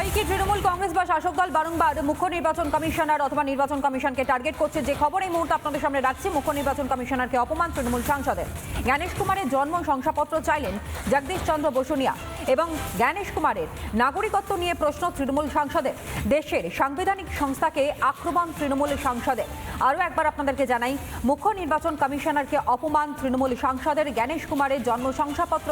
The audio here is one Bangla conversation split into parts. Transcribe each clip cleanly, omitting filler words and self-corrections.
হয় কি তৃণমূল কংগ্রেস বা শাসক দল বারংবার মুখ্য নির্বাচন কমিশনার অথবা নির্বাচন কমিশনকে টার্গেট করছে। যে খবর এই মুহূর্তে আপনাদের সামনে রাখছি, মুখ্য নির্বাচন কমিশনারকে অপমান তৃণমূল সাংসদের। জ্ঞানেশ কুমারের জন্ম শংসাপত্র চাইলেন জগদীশ চন্দ্র বসুনিয়া এবং জ্ঞানেশ কুমারের নাগরিকত্ব নিয়ে প্রশ্ন তৃণমূল সাংসদের। দেশের সাংবিধানিক সংস্থাকে আক্রমণ তৃণমূল সাংসদের। আরও একবার আপনাদেরকে জানাই, মুখ্য নির্বাচন কমিশনারকে অপমান তৃণমূল সাংসদের। জ্ঞানেশ কুমারের জন্ম শংসাপত্র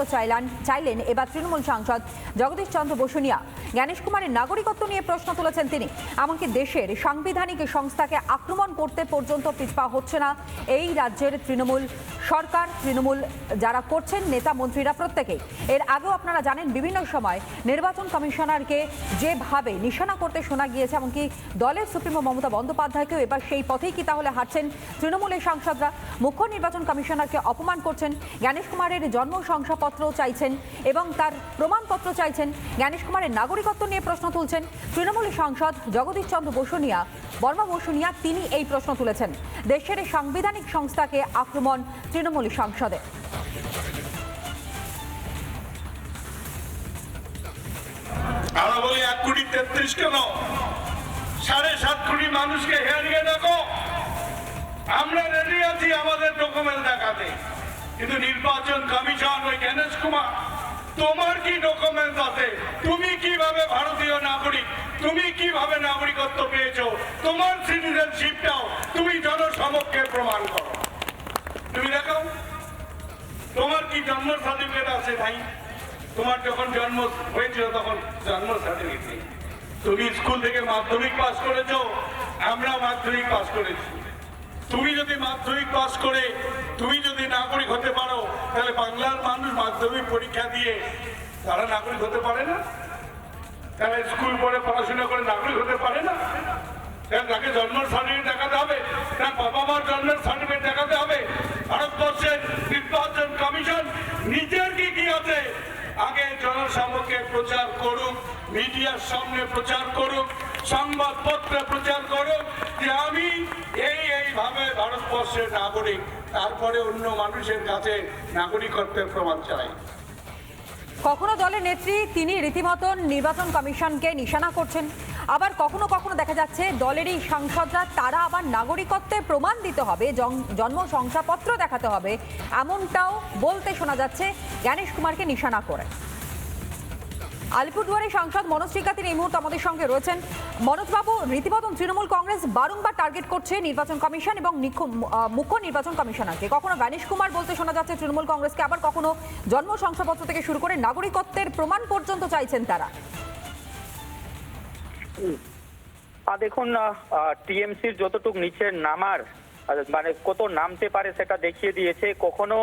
চাইলেন এবার তৃণমূল সাংসদ জগদীশ চন্দ্র বসুনিয়া। জ্ঞানেশ কুমারের নাগরিকত্ব নিয়ে প্রশ্ন তুলেছেন তিনি। এমনকি দেশের সাংবিধানিক সংস্থাকে আক্রমণ করতে পর্যন্ত পিছপা হচ্ছে না এই রাজ্যের তৃণমূল সরকার, তৃণমূল যারা করছেন নেতা মন্ত্রীরা প্রত্যেকেই। এর আগেও আপনারা জানেন বিভিন্ন সময় নির্বাচন কমিশনারকে যেভাবে নিশানা করতে শোনা গিয়েছে, এমনকি দলের সুপ্রিমো মমতা বন্দ্যোপাধ্যায়কেও এবার সেই পথেই কি তাহলে হাঁটছেন তৃণমূলের সাংসদরা? মুখ্য নির্বাচন কমিশনারকে অপমান করছেন, জ্ঞানেশ কুমারের জন্ম শংসাপত্র চাইছেন এবং তার প্রমাণপত্র চাইছেন, জ্ঞানেশ কুমারের নাগরিকত্ব নিয়ে প্রশ্ন তুলছেন তৃণমূল সাংসদ জগদীশ চন্দ্র বসুনিয়া, বর্মা বসুনিয়া। তিনি এই প্রশ্ন তুলেছেন, দেশের সাংবিধানিক সংস্থাকে আক্রমণ তৃণমূল সাংসদের। আমরা বলি 1 কোটি 33 কেন, 7.5 কোটি মানুষকে হেরিয়ে দেখো। আমরা রেডি আছি আমাদের ডকুমেন্ট দেখাতে, কিন্তু নির্বাচন কমিশন ওই জ্ঞানেশ কুমার, তোমার কি ডকুমেন্ট আছে? তুমি কিভাবে ভারতীয় নাগরিক, তুমি কিভাবে নাগরিকত্ব পেয়েছো? তোমার সিটিজেনশিপটাও তুমি জনসমক্ষে প্রমাণ করো। তুমি দেখাও তোমার কি জন্ম সার্টিফিকেট আছে ভাই? তোমার যখন জন্ম হয়েছিল তখন জন্ম সার্টিফিকেট নেই। তুমি স্কুল থেকে মাধ্যমিক পাস করেছো, আমরা মাধ্যমিক পাস করেছি। তুমি যদি মাধ্যমিক পাস করে তুমি যদি নাগরিক হতে পারো, তাহলে বাংলার মানুষ মাধ্যমিক পরীক্ষা দিয়ে তারা নাগরিক হতে পারে না? তারা স্কুল পড়ে পড়াশোনা করে নাগরিক হতে পারে না? তাকে জন্ম সার্টিফিকেট দেখাতে হবে, তার বাবা মার জন্মের সার্টিফিকেট দেখাতে হবে। ভারতবর্ষের নির্বাচন কমিশন নিজের কি আছে আগে জনসমক্ষে প্রচার করুক, মিডিয়ার সামনে প্রচার করুক, সংবাদপত্রে প্রচার করুক যে আমি এইভাবে ভারতবর্ষের নাগরিক, তারপরে অন্য মানুষের কাছে নাগরিকত্বের প্রমাণ চাই। কখনো দলের নেত্রী তিনি রীতিমতন নির্বাচন কমিশনকে নিশানা করছেন, আবার কখনো কখনো দেখা যাচ্ছে দলেরই সাংসদরা তারা আবার নাগরিকত্বের প্রমাণ দিতে হবে, জন্ম শংসাপত্র দেখাতে হবে, এমনটাও বলতে শোনা যাচ্ছে জ্ঞানেশ কুমারকে নিশানা করে। আলিপুরদুয়ারের সাংসদ মনোজ টিকা তিনি এই মুহূর্তে আমাদের সঙ্গে রয়েছেন। মনোজবাবু, রীতিমতন তৃণমূল কংগ্রেস বারংবার টার্গেট করছে নির্বাচন কমিশন এবং মুখ্য নির্বাচন কমিশনারকে। কখনো জ্ঞানেশ কুমার বলতে শোনা যাচ্ছে তৃণমূল কংগ্রেসকে, আবার কখনো জন্ম শংসাপত্র থেকে শুরু করে নাগরিকত্বের প্রমাণ পর্যন্ত চাইছেন তারা। দেখুন, টিএমসির যতটুকু নিচে নামার মানে কত নামতে পারে সেটা দেখিয়ে দিয়েছে। কখনো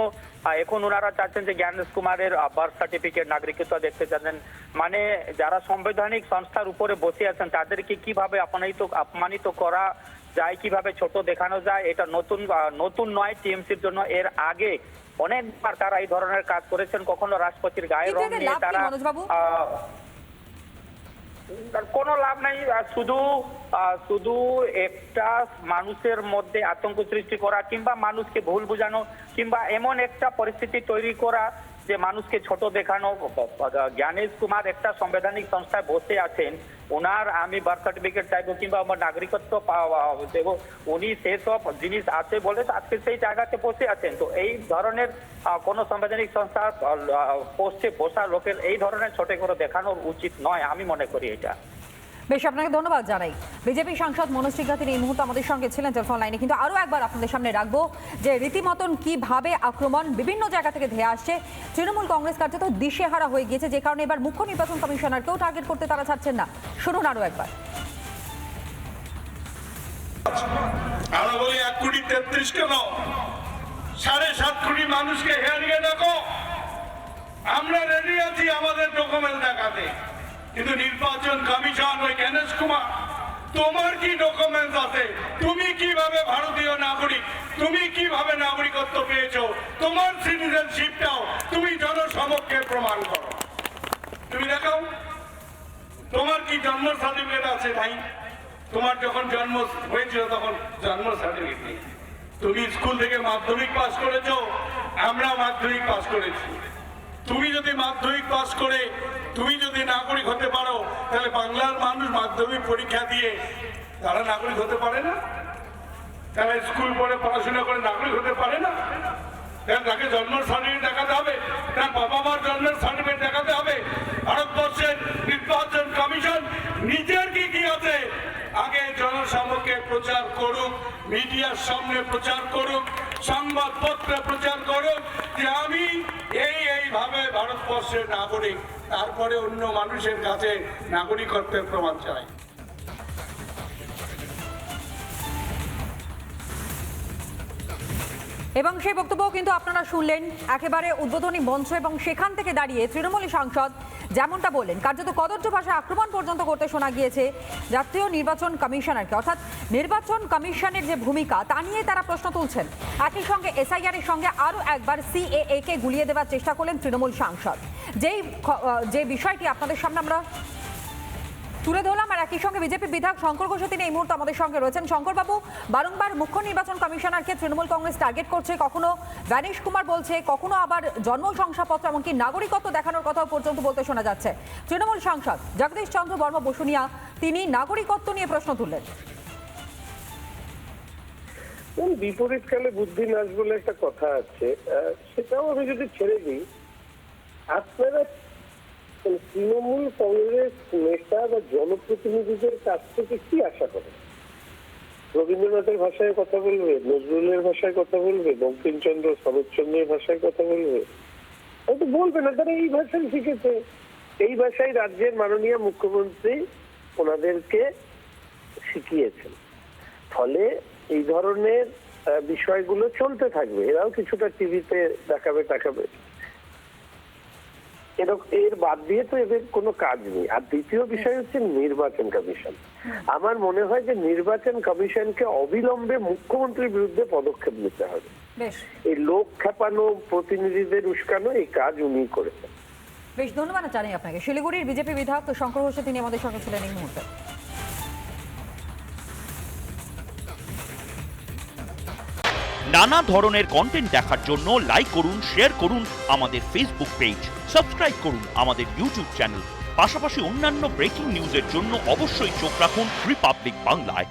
এখন ওনারা চাচ্ছেন যে জ্ঞানেশ কুমারের বার্থ সার্টিফিকেট, নাগরিকত্ব দেখতে চাচ্ছেন। মানে যারা সাংবিধানিক সংস্থার উপরে বসে আছেন তাদেরকে কিভাবে অপমানিত করা যায়, কিভাবে ছোট দেখানো যায়, এটা নতুন নয় টিএমসির জন্য। এর আগে অনেকবার তারা এই ধরনের কাজ করেছেন। কখনো রাষ্ট্রপতির গায়ের রং নিয়ে তারা কোনো লাভ নাই, শুধু একটা মানুষের মধ্যে আতঙ্ক সৃষ্টি করা কিংবা মানুষকে ভুল বোঝানো কিংবা এমন একটা পরিস্থিতি তৈরি করা যে মানুষকে ছোট দেখানো। জ্ঞানেশ কুমার একটা সাংবিধানিক সংস্থায় বসে আছেন, ওনার আমি বার্থ সার্টিফিকেট চাইবো কিংবা আমার নাগরিকত্ব দেবো, উনি সেসব জিনিস আছে বলে আজকে সেই জায়গাতে বসে আছেন। তো এই ধরনের কোনো সাংবিধানিক সংস্থা পোস্টে বসা লোকের এই ধরনের ছোট করে দেখানো উচিত নয়, আমি মনে করি এটা। বেশ, আপনাকে ধন্যবাদ জানাই। বিজেপি সাংসদ মনোজ টিকা তিনি এই মুহূর্তে আমাদের সঙ্গে ছিলেন টেলিফোন লাইনে। কিন্তু আরও একবার আপনাদের সামনে রাখবো যে রীতিমতন কিভাবে আক্রমণ বিভিন্ন জায়গা থেকে ধেয়ে আসছে। তৃণমূল কংগ্রেস কার্যত দিশেহারা হয়ে গিয়েছে, যে কারণে এবার মুখ্য নির্বাচন কমিশনারকেও টার্গেট করতে তারা ছাড়ছেন না। শুনুন আরও একবার। আমরা বলি 1 কোটি 33 কেন, 7.5 কোটি মানুষকে হেরিয়ে দেখো। আমরা রেডি আছি আমাদের ডকুমেন্ট দেখাতে, কিন্তু নির্বাচন কমিশন ওই জ্ঞানেশ কুমার, তোমার কি ডকুমেন্ট আছে? তুমি কিভাবে ভারতীয় নাগরিক, তুমি কিভাবে নাগরিকত্ব পেয়েছো? তোমার সিটিজেনশিপটাও তুমি জনসমক্ষে প্রমাণ করো। তুমি দেখাও তোমার কি জন্ম সার্টিফিকেট আছে ভাই? তোমার যখন জন্ম হয়েছিল তখন জন্ম সার্টিফিকেট নেই। তুমি স্কুল থেকে মাধ্যমিক পাস করেছো, আমরা মাধ্যমিক পাস করেছি। তুমি যদি মাধ্যমিক পাস করে তুমি যদি নাগরিক হতে পারো, তাহলে বাংলার মাধ্যমিক পরীক্ষা দিয়ে তারা নাগরিক হতে পারে না? তারা স্কুল পড়ে পড়াশোনা করে নাগরিক হতে পারে না? তাকে জন্ম সার্টিফিকেট দেখাতে হবে, তার বাবা মার জন্মের সার্টিফিকেট দেখাতে হবে। ভারতবর্ষের নির্বাচন কমিশন নিজের কি আছে আগে জনসমক্ষে প্রচার করুক, মিডিয়ার সামনে প্রচার করুক, সংবাদপত্রে প্রচার করুক যে আমি এইভাবে ভারতবর্ষের নাগরিক, তারপরে অন্য মানুষের কাছে নাগরিকত্বের প্রমাণ চাই। এবং সেই বক্তব্য কিন্তু আপনারা শুনলেন একেবারে উদ্বোধনী মঞ্চ, এবং সেখান থেকে দাঁড়িয়ে তৃণমূলী সাংসদ যেমনটা বললেন, কার্যত কদর্য ভাষায় আক্রমণ পর্যন্ত করতে শোনা গিয়েছে জাতীয় নির্বাচন কমিশনারকে। অর্থাৎ নির্বাচন কমিশনের যে ভূমিকা তা নিয়ে তারা প্রশ্ন তুলছেন। একই সঙ্গে এসআইআর এর সঙ্গে আরও একবার সিএএ কে গুলিয়ে দেওয়ার চেষ্টা করলেন তৃণমূল সাংসদ। যে বিষয়টি আপনাদের সামনে আমরা তুলে ধরলাম, আর একই সঙ্গে বিজেপি বিধায়ক শঙ্কর ঘোষও তিনি এই মুহূর্তে আমাদের সঙ্গে রয়েছেন। শঙ্করবাবু, বারংবার মুখ্য নির্বাচন কমিশনারকে তৃণমূল কংগ্রেস টার্গেট করছে, কখনো গণেশ কুমার বলছে, কখনো আবার জন্ম শংসাপত্র এমনকি নাগরিকত্ব দেখানোর কথাও পর্যন্ত বলতে শোনা যাচ্ছে। তৃণমূল সাংসদ জগদীশ চন্দ্র বর্মা বসুনিয়া তিনি নাগরিকত্ব নিয়ে প্রশ্ন তুললেন। বিপরীতকালে বুদ্ধি নাশ বলে একটা কথা আছে, সেটাও আমি যদি ছেড়ে দিই, আপনারা তৃণমূল কংগ্রেস নেতা বা জনপ্রতিনিধিদের কাছ থেকে কি আশা করেন? রবীন্দ্রনাথের ভাষায় কথা বলবে, নজরুলের ভাষায় কথা বলবে, বঙ্কিমচন্দ্র শরৎচন্দ্রের ভাষায় কথা বলবে? হয়তো বলবে না, তারা এই ভাষায় শিখেছে, এই ভাষায় রাজ্যের মাননীয় মুখ্যমন্ত্রী ওনাদেরকে শিখিয়েছেন। ফলে এই ধরনের বিষয়গুলো চলতে থাকবে, এরাও কিছুটা টিভিতে দেখাবে। এর বাদ দিয়ে তো এদের কোনো কাজ নেই। আর দ্বিতীয় বিষয় হচ্ছে নির্বাচন কমিশন। আমার মনে হয় যে নির্বাচন কমিশনকে অবিলম্বে মুখ্যমন্ত্রীর বিরুদ্ধে পদক্ষেপ নিতে হবে। এই লোক খেপানো, প্রতিনিধিদের উস্কানো, এই কাজ উনি করেছেন। বেশ, ধন্যবাদ জানাই আপনাকে। শিলিগুড়ির বিজেপি বিধায়ক শঙ্কর ঘোষ তিনি আমাদের সঙ্গে ছিলেন এই মুহূর্তে। নানা ধরনের কন্টেন্ট দেখার জন্য লাইক করুন, শেয়ার করুন আমাদের ফেসবুক পেজ, সাবস্ক্রাইব করুন আমাদের ইউটিউব চ্যানেল। পাশাপাশি অন্যান্য ব্রেকিং নিউজের জন্য অবশ্যই চোখ রাখুন রিপাবলিক বাংলায়।